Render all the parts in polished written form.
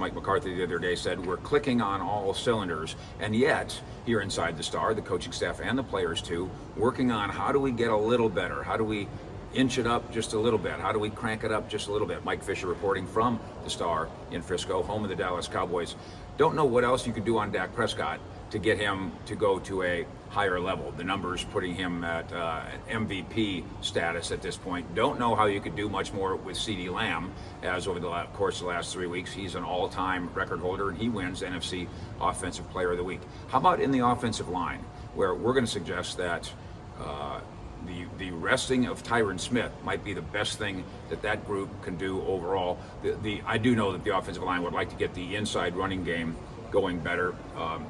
Mike McCarthy the other day said we're clicking on all cylinders, and yet here inside the Star, the coaching staff and the players too, working on how do we get a little better? How do we inch it up just a little bit? How do we crank it up just a little bit? Mike Fisher reporting from the Star in Frisco, home of the Dallas Cowboys. Don't know what else you could do on Dak Prescott to get him to go to a higher level. The numbers putting him at MVP status at this point. Don't know how you could do much more with CeeDee Lamb, as over the course of the last 3 weeks, he's an all-time record holder and he wins NFC Offensive Player of the Week. How about in the offensive line, where we're going to suggest that the resting of Tyron Smith might be the best thing that group can do overall. I do know that the offensive line would like to get the inside running game going better.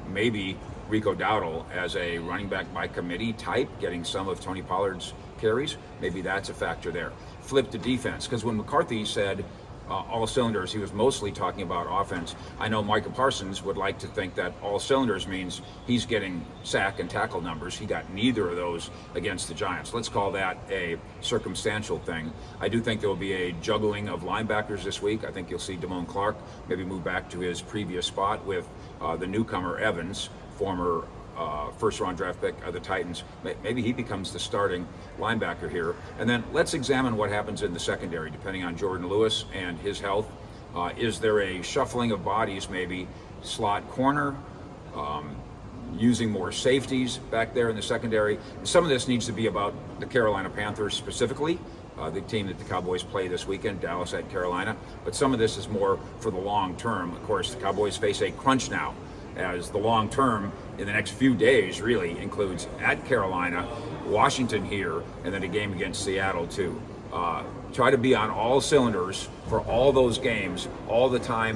Maybe Rico Dowdle as a running back by committee type, getting some of Tony Pollard's carries. Maybe that's a factor there. Flip to defense, because when McCarthy said all cylinders, he was mostly talking about offense. I know Micah Parsons would like to think that all cylinders means he's getting sack and tackle numbers. He got neither of those against the Giants. Let's call that a circumstantial thing. I do think there will be a juggling of linebackers this week. I think you'll see Damone Clark maybe move back to his previous spot with the newcomer Evans, former first-round draft pick of the Titans. Maybe he becomes the starting linebacker here. And then let's examine what happens in the secondary, depending on Jordan Lewis and his health. Is there a shuffling of bodies, maybe slot corner, using more safeties back there in the secondary? Some of this needs to be about the Carolina Panthers specifically, the team that the Cowboys play this weekend, Dallas at Carolina. But some of this is more for the long term. Of course, the Cowboys face a crunch now, as the long term in the next few days really includes at Carolina, Washington here, and then a game against Seattle too. Try to be on all cylinders for all those games all the time.